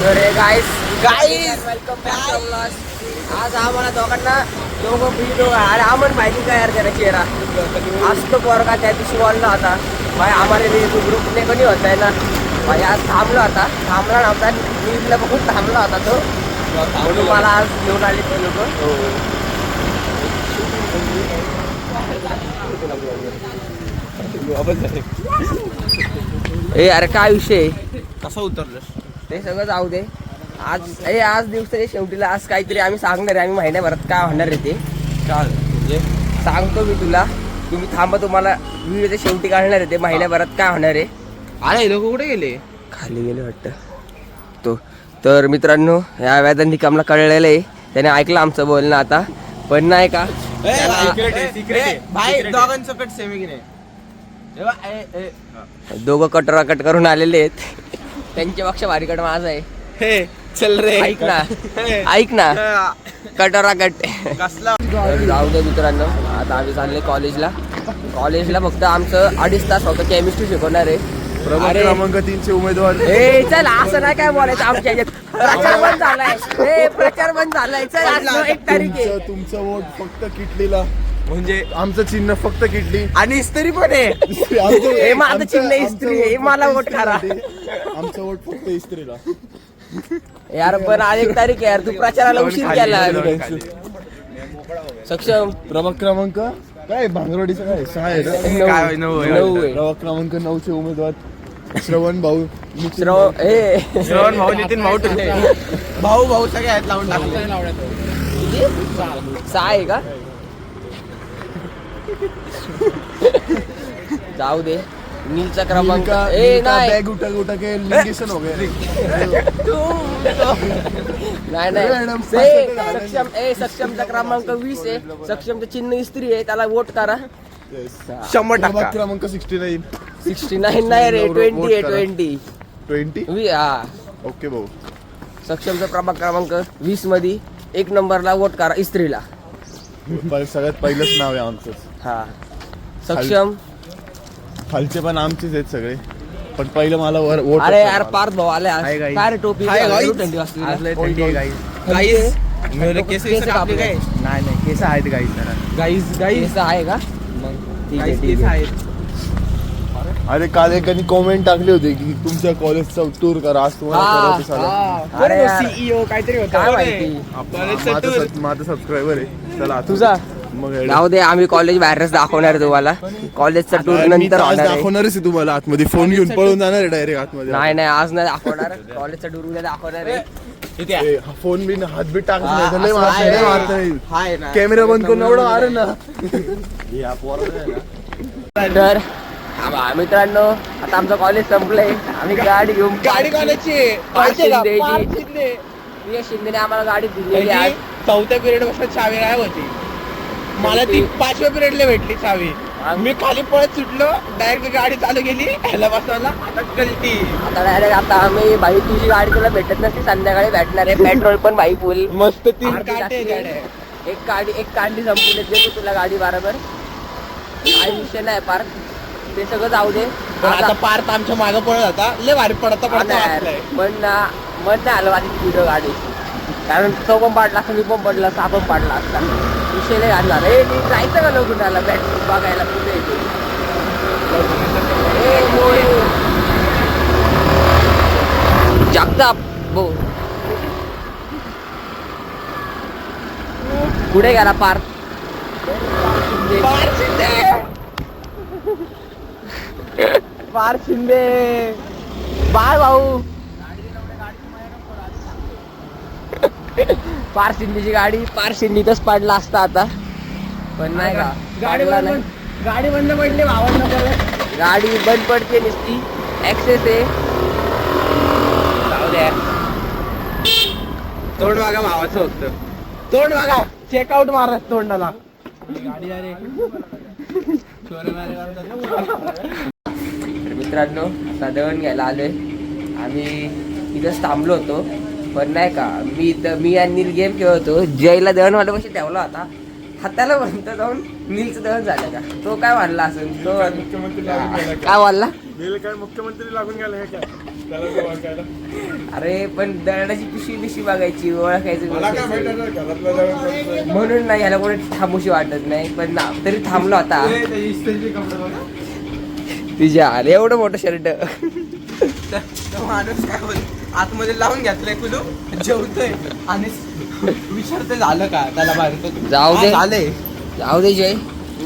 तर गाईस welcome back to vlog. आज आम्हाला दोघांना अरे आम्हाला माहिती काय यार त्याला चेहरा आज तो पोरगा त्या दिवशी बोलला होता भाई आम्हाला ग्रुपने कोणी होत आहे ना भाई आज थांबला होता नव्हता नीटला बघून थांबला होता तो म्हणून मला आज घेऊन आले ते लोक. ए अरे काय विषय कसा उतरलं ते सगळं जाऊ दे. आज दिवसाच्या शेवटीला आज काहीतरी आम्ही सांगणार आहे. आम्ही महिन्याभरात काय होणार आहे ते काय म्हणजे सांगतो मी तुला. तुम्ही थांबा, तुम्हाला व्हिडिओच्या शेवटी काढणार आहे ते महिन्याभरात काय होणार आहे. अरे लोक कुठे गेले? खाली गेले वाटतं तो. तर मित्रांनो या वेदांत निकमला कळलेलं आहे, त्याने ऐकलं आमचं बोलणं आता पण नाही का भाई दोघांचं कट सेमी की नाही दोघं कटोरा कट करून आलेले आहेत. त्यांच्यापेक्षा भारी कट माझा आहे. हे चल रे ऐक ना कटोरा कट कसला जाऊ दे मित्रांनो. आता आम्ही चालले कॉलेजला फक्त आमचं 2.5 तास फक्त केमिस्ट्री शिकवणार आहे. प्रभाग क्रमांक 3 चे उमेदवार. ए चल असं नाही काय बोलायचं आमच्या ह्याच्यात. प्रचार बंद झालाय. चल आज 1 तारीख आहे. तुमचं वोट फक्त किटलीला, म्हणजे आमचं चिन्ह फक्त किटली. आणि इस्त्री पण आहे. हे माझं चिन्ह इस्त्री आहे, मला वोट करा. आमचं वोट फक्त इस्त्रीला. यार पण आज 1 तारीख आहे यार, तू प्रचाराला उशीर केला. सक्षम प्रभाग क्रमांक काय भांगरवाडीचं काय 6 आहे का? काय नऊ आहे. प्रभाग क्रमांक 9 चे उमेदवार श्रवण भाऊ श्रवण भाऊ नितीन भाऊ टुले भाऊ सगळे आहेत लावून टाकले. 6 आहे का? जाऊ दे. नीलचा क्रमांक नाही बैग उठा के लिंगेशन हो गया. नाही सक्षमचा क्रमांक 20 आहे. सक्षमचं चिन्ह इस्त्री आहे, त्याला वोट करा. 100%. प्रभाग क्रमांक 69. 69 नाही रे, 20 आहे. 20 हा ओके भाऊ. सक्षमचा प्रभाग क्रमांक 20 मध्ये 1 नंबरला वोट करा इस्त्रीला. सगळ्यात पहिलंच नाव आहे आमचं. हा सक्षम. खालचे पण आमचेच आहेत सगळे, पण पहिलं मला वोट. अरे यार पार्थ भाऊ आले आज. हाय guys. काय रे टोपी हाय guys. थंडी वाजते. आज लय थंडी आहे गाईस. थंडी आहे? केस केस कापले काय? नाही केस आहेत गाईस जरा. गाईस केस आहे का? मग ठीक आहे, गाईस ठीक केस आहे. आहेत. अरे काल एकाने कॉमेंट टाकली होती की तुमच्या कॉलेजचा टूर करा, आज तुम्हाला हा, करत आला. अरे यार, सीईओ काहीतरी होतं. काय माहिती. माझा सबस्क्रायबर आहे. चला आता. तुझा मग जाऊ दे. आम्ही कॉलेज बाहेरच दाखवणार तुम्हाला. कॉलेजचा टूर मी नंतर तर आज होणार आहे. दाखवणारच आहे तुम्हाला आतमध्ये. फोन घेऊन पळून जाणार आहे डायरेक्ट आतमध्ये. नाही आज नाही दाखवणार. कॉलेजचा टूर उद्या दाखवणार आहे. ए, फोन बिन हात बीत टाकत नाही तर लय असं मारता आहे. लय मारता येईल. हाय ना. कॅमेरा बंद करून एवढं मार ना. तर हा मित्रांनो आता आमचं कॉलेज संपलंय. आम्ही गाडी घेऊन गाडी कोणाची? शिंदेने आम्हाला गाडी दिलेली आहे. चौथ्या पिरियड पासून चावी गायब होती. मला ती 5व्या पिरियडला भेटली चावी. मी खाली पळत सुटलो, डायरेक्ट गाडी चालू केली ह्याला बसवायला. आता गलती. आता डायरेक्ट आता आम्ही भाई तुझी गाडी तुला भेटत नसते, संध्याकाळी भेटणार आहे. पेट्रोल पण भाई फुल मस्त 3 आरती काटे टाकली. गाड्या. एक कांडी संपून देतो तुला गाडी बरोबर. काही विषय नाही पार्क, ते सगळं जाऊ दे. पण आता पार्थ आमच्या मागं पळत होता. लय भारी पडता वाचलाय. पण मन नाही आलं माझी व्हिडिओ गाडी, कारण तो पण पाडला असता, मी पण पडला असता, आपण पाडला असता. विषय नाही घातला रे. जायचं का लोक त्याला बॅट बघायला कुठे येते. जगताप बो पुढे गेला पार्थ. पार शिंदे बाय भाऊ. पार शिंदेची गाडी पार शिंदीतच पडला असता आता, पण नाही का गाडी बंद पडली भावांना परत. गाडी बंद पडते नुसती. ऍक्सेस आहे. जाऊ द्या. तोंड बघा भावाचं होतं. तोंड बघा. चेकआउट मारत तोंडाला. मित्रांनो आता दळण घ्यायला आलोय. आम्ही इथंच थांबलो होतो, पण नाही का मी आणि नील गेम खेळत होतो. जयला दळण वाला कशी ठेवला होता, हाताला म्हणतो जाऊन नीलचं दळण झालं का. तो काय म्हणला असेल, तो काय म्हणला मुख्यमंत्री लागून गेला अरे पण दळणाची पिशवी बघायची ओळखायचं म्हणून नाही ह्याला कोणी थांबूशी वाटत नाही पण तरी थांबलो आता तिच्या आले एवढं मोठं शर्ट माणूस काय बोल आतमध्ये लावून घेतलंय कुलू जेवतोय आणि विचारतोय झालं का त्याला बाहेर जाऊ दे झालंय जाऊ दे जय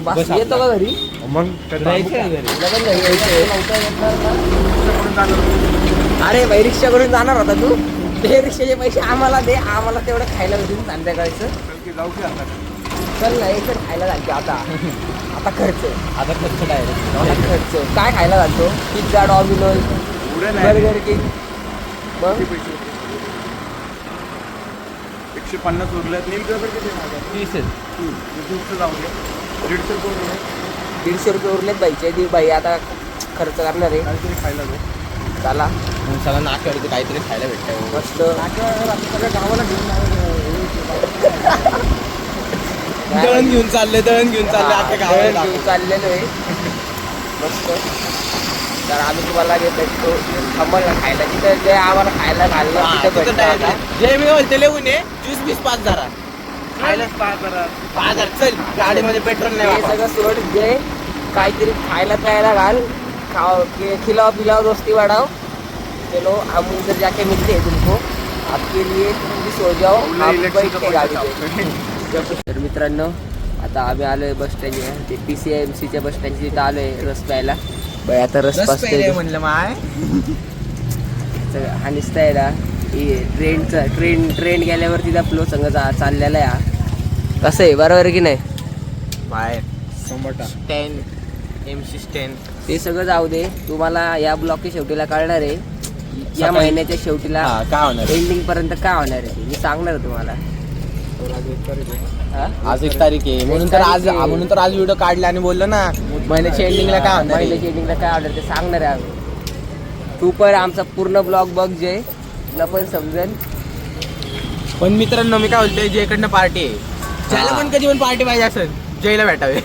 बस येतो का घरी मग जायचंय घरी. तुला पण घरी यायचंय. अरे बाई रिक्षा करून जाणार होता तू ते रिक्षाचे पैसे आम्हाला दे आम्हाला तेवढं खायला भेटून संध्याकाळचं चल नाही तर खायला घालतो आता आता खर्च आता खर्च डायरेक्ट आता खर्च काय खायला घालतो पिझ्झा डॉमिनोज बर्गर किंग मग 150 उरल्यात नील पेपर किती माझा 30 जाऊन घे 150 ₹150 उरलेत बाईचे दी बाई आता खर्च करणार आहे काहीतरी खायला दे चला चला नाक्यावरती काहीतरी खायला भेटतंय मस्त सगळ्या गावाला दळण घेऊन चालले अख्ख्या गावाला घेऊन चाललेलो आहे मस्त तर आम्ही तुम्हाला भेटतो थांबल ना खायला तिथं जे आम्हाला खायला घाललं तिथं भेटतं आता. जे मी बोलते लिहून ये ज्यूस बीस 5 जरा खायला 5 चल गाडीमध्ये पेट्रोल नाही हे वापर. सगळं सोड जे काहीतरी खायला प्यायला घाल खिलाओ पिलाओ दोस्ती बढ़ाओ चलो हम उधर जाके मिलते हैं तुमको आपके लिए तुम भी सो जाओ आप बैठते गाड़ी पे तर मित्रांनो आता आम्ही आलोय बस स्टँड ते PCIMCच्या बस स्टँडच्या तिथं आलोय रस प्यायला बाई आता रस रस पाचतोय प्यायलंय म्हणलं माय हा निसता आहे ना ट्रेन गेल्यावर तिचा फ्लो संग चाललेला आहे हा. कसं आहे बरोबर आहे की नाही बाय 10 MC 10 ते सगळं जाऊ दे तुम्हाला या ब्लॉकच्या शेवटीला कळणार आहे या सकाळी- महिन्याच्या शेवटीला काय होणार एंडिंग पर्यंत काय होणार आहे ते मी सांगणार आहे तुम्हाला हा? आज 1 तारीख आहे म्हणून तर आज व्हिडिओ काढला आणि बोललो ना महिन्याच्या एंडिंगला काय होणार आहे? महिन्याच्या एंडिंगला काय होणार ते सांगणार आहे आम्ही तू पण आमचा पूर्ण ब्लॉग बघ जे तुला पण समजेल पण मित्रांनो मी काय बोलतोय जयकडनं पार्टी आहे ज्याला पण कधी पण पार्टी पाहिजे असेल जयला भेटावे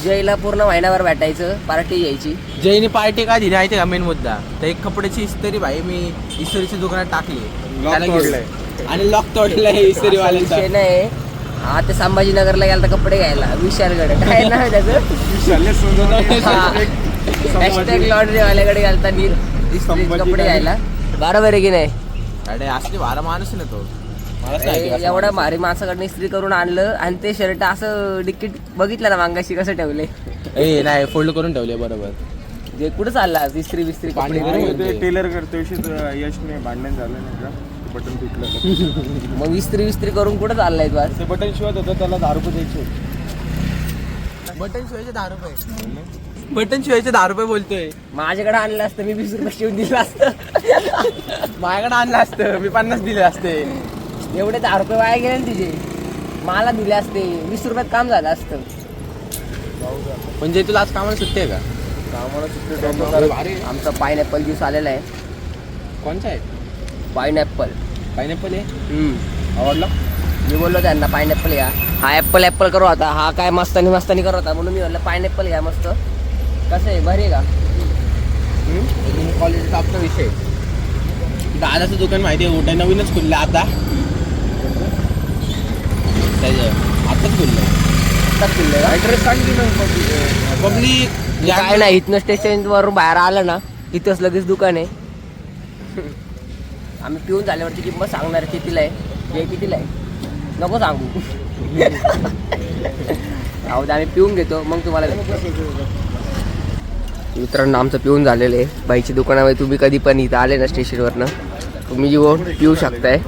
जयला पूर्ण महिनाभर भेटायचं पार्टी यायची जयने पार्टी का दिली माहिती का मेन मुद्दा तर एक कपड्याची इस्त्री भाई मी इस्त्रीच्या दुकानात टाकली त्याला घेऊन. आणि लॉक तोडलंय इस्त्रीवाल्यांचा विषय नाही हा ते संभाजीनगरला गेला तर कपडे घ्यायला विशालकडे काय नाव आहे त्याचं लॉन्ड्री वाल्याकडे गेलता नील इस्त्रीचे कपडे घ्यायला बरोबर आहे की नाही अरे असली भारा माणूस ना तो मलाच नाही माहिती एवढं असं भारी माणसाकडनं इस्त्री करून आणलं आणि ते शर्ट असं डिकीट बघितलं ना मांगाशी कसं ठेवले माणूस. ए नाही फोल्ड करून ठेवले बरोबर जे कुठं चालला इस्त्री बिस्त्री कपडे पाणी करून? गरम. टेलर करतो यशने भांडण झालं नाही का बटन तुटलं मग इस्त्री करून कुठं चाललाय तू आज ते बटन शिवत होतं त्याला 10 रुपये द्यायचे बटन शिवायचे 10 रुपये बटन शिवायचे 10 रुपये बोलतोय माझ्याकडे आणलं असतं मी 20 रुपये शिवून दिलं असतं माझ्याकडे आणलं असतं मी 50 दिले असते एवढे 10 रुपये वाया गेले ना तिचे मला दिले असते 20 रुपयात काम झालं असतं म्हणजे तुला आज कामाला सुट्टी आहे का कामाला सुट्टी भारी आमचा पायनॅपल ज्यूस आलेला आहे कोणचा आहे पायनॅपल पायनॅपल आहे आवडला मी बोललो त्यांना पायनॅपल घ्या हा ॲपल करू आता हा काय मस्तानी करू होता म्हणून मी म्हणलं पायनॅपल घ्या मस्त कसं आहे भारी आहे का कॉलेजचा आपला विषय दादाचं दुकान माहिती आहे मोठं नवीनच खुललं आता त्याचं आताच खुललं आत्ताच किल्ले का ऍड्रेस सांग की पब्लिक काय नाही इथनं स्टेशन वरून बाहेर आलं ना इथंच लगेच दुकान आहे आम्ही पिऊन झाल्यावरती किंमत सांगणार कितीला आहे हे कितीला आहे नको सांगू राहू दे आम्ही पिऊन घेतो मग तुम्हाला मित्रांनो आमचं पिऊन झालेलं आहे बाईची दुकानामध्ये तुम्ही कधी पण इथं आले ना स्टेशनवरनं तुम्ही येऊन पिऊ शकताय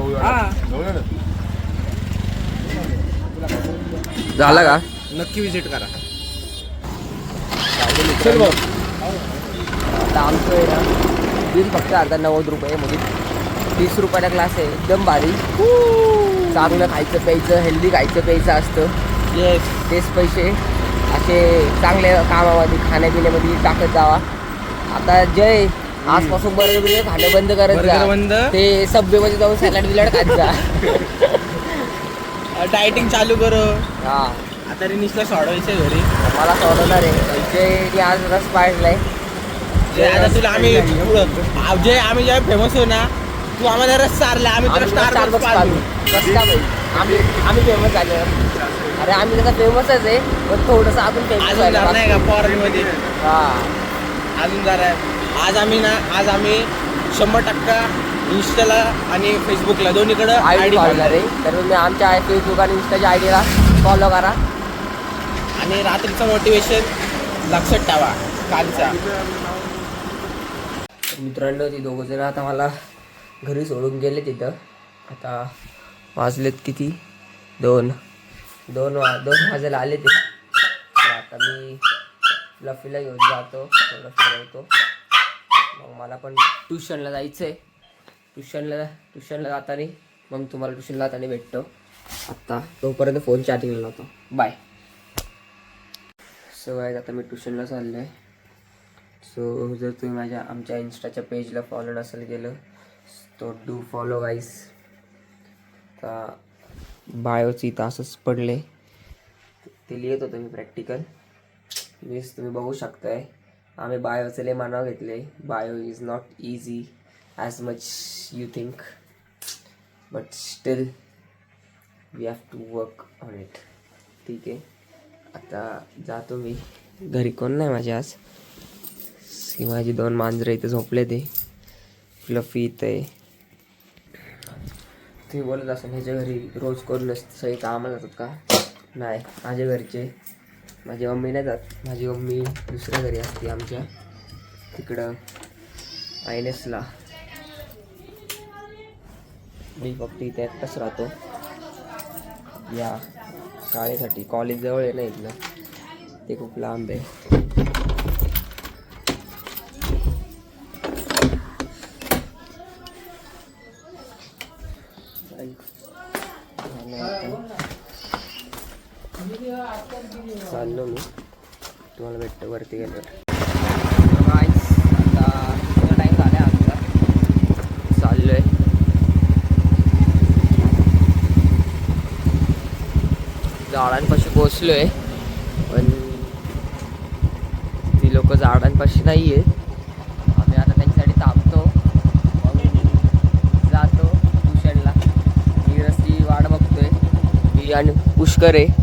झाला का नक्की विजिट करा आता आमचं आहे ना बिल फक्त आता 90 रुपये म्हणजे 30 रुपयाला ग्लास आहे एकदम भारी चांगलं खायचं प्यायचं हेल्दी खायचं प्यायचं असतं येस तेच पैसे असे चांगल्या कामामध्ये खाण्यापिण्यामध्ये टाकत जावा आता जय आजपासून बर्गर खाणं बंद करत बर्गर बंद. जा ते सबवेमध्ये जाऊन सॅलड बिलड खात जा डायटिंग चालू करो हा आता रे निसला सोडवायचं घरी मला सोडवणार आहे जयने आज रस पाडलाय जे आता तुला आम्ही जे आम्ही जेव्हा फेमस होऊ ना, तू आम्हाला रस चारला, आम्ही तुला Starbucks पाजू. कसं का भाई? आम्ही फेमस झाले. अरे आम्ही कसं फेमसच आहे, पण थोडंसं अजून फेमस अजून जरा नाही का फॉरेन मध्ये हा. अजून जरा आज आम्ही 100% इंस्टाला आणि फेसबुकला दोन्हीकडे आयडी फॉलो आहे. तर तुम्ही आमच्या फेसबुक आणि इंस्टाच्या आयडीला फॉलो करा. आणि रात्रीचं मोटिवेशन लक्षात ठेवा कालचा. मित्रांनो, ती दोघं जण आता मला घरी सोडून गेले तिथं. आता वाजलेत किती? 2 वाजायला आले ते. तर आता मी लफीला घेऊन जातो, थोडं फिरवतो. मग मला पण ट्युशनला जायचं आहे. ट्युशनला जाताना मग तुम्हाला ट्युशनला जाताना भेटतो. आत्ता तोपर्यंत फोन चार्जिंगला लावतो. बाय. सो गाईज, आता मी ट्युशनला चाललो आहे. सो जर तुम्ही आमच्या इन्स्टाच्या पेजला फॉलो नसेल केलं तो डू फॉलो गाईस. आता बायोची तासच पडले, ते लिहित होतो मी प्रॅक्टिकल. मीच तुम्ही बघू शकताय. आम्ही बायोचे लय मानाव घेतले. Bio is not easy as much you think, but still we have to work on it. ठीक आहे, आता जातो मी घरी. कोण नाही माझ्या आज. माझी 2 मांजरं इथे झोपले. ते फ्लफी इथे. तुम्ही बोलत असाल ह्याच्या घरी रोज कोण सही कामाला जातात का? नाही, माझ्या घरचे माझी मम्मी नाही जात. माझी मम्मी दुसऱ्या घरी असते आमच्या, तिकडं आयनेसला. मी फक्त इथे एकटाच राहतो या शाळेसाठी. कॉलेज जवळ आहे ना इथलं, ते खूप लांब आहे. चाललो मी, तुम्हाला भेटतो वरती गेल्यावर. आता टाईम झाला आहे आमचा. चाललो आहे. झाडांपाशी पोचलो आहे, पण ती लोक झाडांपाशी नाही आहेत. आम्ही आता त्यांच्यासाठी थांबतो, मग जातो ट्युशनला. नीरजची वाट बघतोय मी आणि पुष्कर आहे.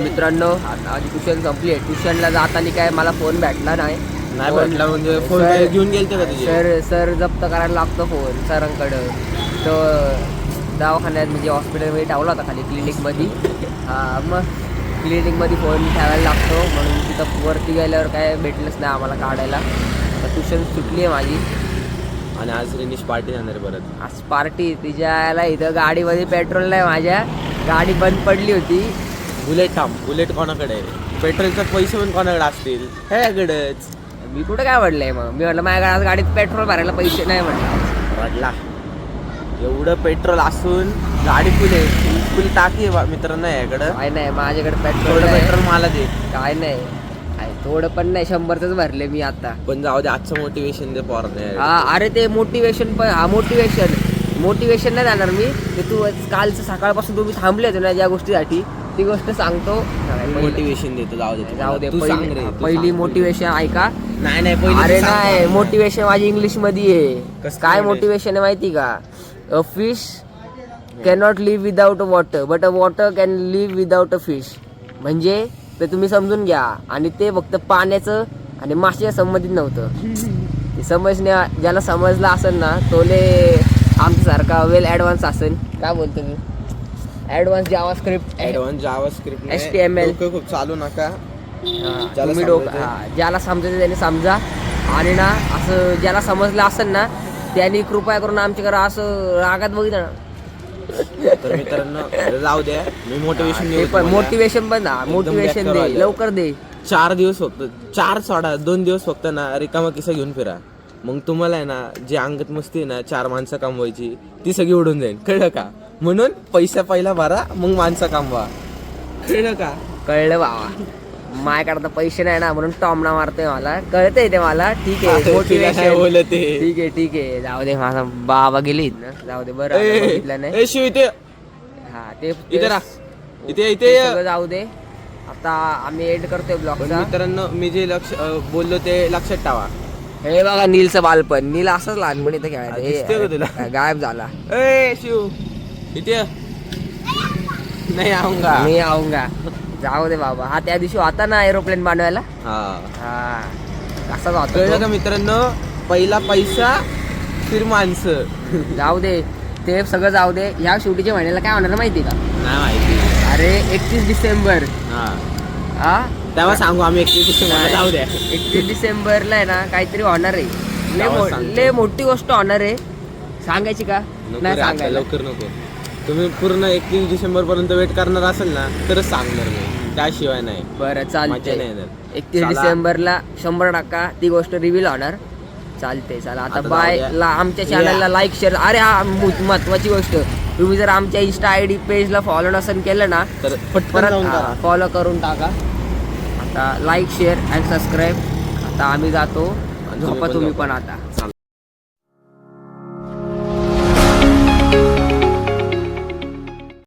मित्रांनो, आता माझी ट्युशन संपली आहे. ट्युशनला जाताना काय मला फोन भेटला नाही भेटला म्हणजे फोन घेऊन गेलते का तुझे? सर जप्त करायला लागतो फोन सरांकडं. तो दवाखान्यात म्हणजे हॉस्पिटलमध्ये ठेवला होता खाली क्लिनिकमध्ये. मग क्लिनिकमध्ये फोन ठेवायला लागतो, म्हणून तिथं वरती गेल्यावर काय भेटलंच नाही आम्हाला काढायला. आता ट्युशन सुटली आहे माझी. आणि आज रिनिश पार्टी जाणार परत. आज पार्टी तिच्याला. इथं गाडीमध्ये पेट्रोल नाही माझ्या, गाडी बंद पडली होती. बुलेट कोणाकडे आहे? पेट्रोलचे पैसे पण कोणाकडे असतील? ह्याकडेच. मी कुठं काय म्हटलंय मग? मी म्हटलं माझ्या आज गाडीत पेट्रोल भरायला पैसे नाही म्हटलं. वाटला एवढं पेट्रोल असून गाडी फुल टाकी आहे मित्रांनो याकडं. काय नाही माझ्याकडे पेट्रोल. पेट्रोल मला दे. काय नाही, थोडं पण नाही, 100च भरले मी आता. पण जाऊ दे, आजचं मोटिवेशन दे पोरांना. हा, अरे ते मोटिवेशन पण, मोटिवेशन नाही जाणार मी. ते तू कालचं सकाळपासून तुम्ही थांबले होते ना ज्या गोष्टीसाठी, ती गोष्ट सांगतो. मोटिवेशन देतो. जाऊ दे. पहिली मोटिवेशन ऐका. नाही अरे नाही, मोटिवेशन माझी इंग्लिश मध्ये आहे. काय मोटिवेशन आहे माहिती का? A fish cannot live without water, but a water can live without a fish. म्हणजे ते तुम्ही समजून घ्या. आणि ते फक्त पाण्याचं आणि माशाच्या संबंधित नव्हतं. ते समजण्या ज्याला समजलं असेल ना, तोले आमच्यासारखा वेल ॲडव्हान्स असेल. काय बोलतो मी? ॲडव्हान्स जावास्क्रिप्ट, HTML खूप चालू नका. तुम्ही ज्याला समजायचं त्याने समजा. आणि ना असं ज्याला समजलं असेल ना, त्यांनी कृपया करून आमच्याकडे असं रागात बघितलं ना. तर मित्रांनो जाऊ द्या, मी मोटिवेशन पण मोटिवेशन दे, लवकर दे. 4 दिवस फक्त, 4 सोडा 2 दिवस फक्त ना रिकामा किस्सा घेऊन फिरा. मग तुम्हाला आहे ना, जे अंगत मस्ती आहे ना 4 माणसं कमवायची, ती सगळी उडून जाईल. कळलं का? म्हणून पैसा पहिला भरा, मग माणसं कमवा. कळलं का? कळलं बाबा. माझ्याकडे तर पैसे नाही ना, म्हणून टॉमना मारतोय. मला कळतंय ते मला. ठीक आहे, मोटिवेशन बोलते. ठीक आहे. जाऊ दे, माझा बाबा गेली ना. जाऊ दे, बरं बघितलं नाही. शिव इथे. हा, ते इथे राहा. इथे ते इथे सगळं जाऊ दे. आता आम्ही एंड करतोय पण ब्लॉगचा. मित्रांनो मी जे बोललो ते लक्षात ठेवा. हे बघा नीलचं बालपण. नील असंच लहानपणी इथं दिसतंय का तुला? खेळायचं. गायब झाला. ए शिव इथे ये. नाही आऊंगा. मी आऊंगा. जाऊ दे बाबा. हा त्या दिवशी होता ना एरोप्लेन बनवायला. हा हा असाच होता कळलं तो. का मित्रांनो, पहिला पैसा फिर माणसं. जाऊ दे ते सगळं जाऊ दे. ह्या शेवटीच्या महिन्याला काय होणार माहिती का? नाही माहिती. अरे 31 डिसेंबर. हा हा तेव्हा सांगू आम्ही 31 डिसेंबरला. जाऊ द्या. 31 डिसेंबरला आहे ना काहीतरी होणार आहे. तेव्हा सांगतो. लय मोठी गोष्ट होणार आहे. सांगायची का? नको नाही रे, आता सांगायला. लवकर नको. तुम्ही पूर्ण 31 डिसेंबर पर्यंत वेट करणार असेल ना तरच सांगणार मी, त्याशिवाय नाही. बरं मजा नाही चालते. येणार. 31 चला. डिसेंबरला 100% ती गोष्ट रिव्हील होणार. चालते चला आता आता बाय. जाऊया. आमच्या चॅनलला लाईक शेअर. अरे हा महत्वाची गोष्ट, तुम्ही जर आमच्या इंस्टा आयडी पेजला फॉलो नसेल केलं ना तर पटकन जाऊन करा. फॉलो करून टाका. आता लाईक शेअर अँड सबस्क्राईब. आता आम्ही जातो. आणि झोपा तुम्ही झोपा. पण आता.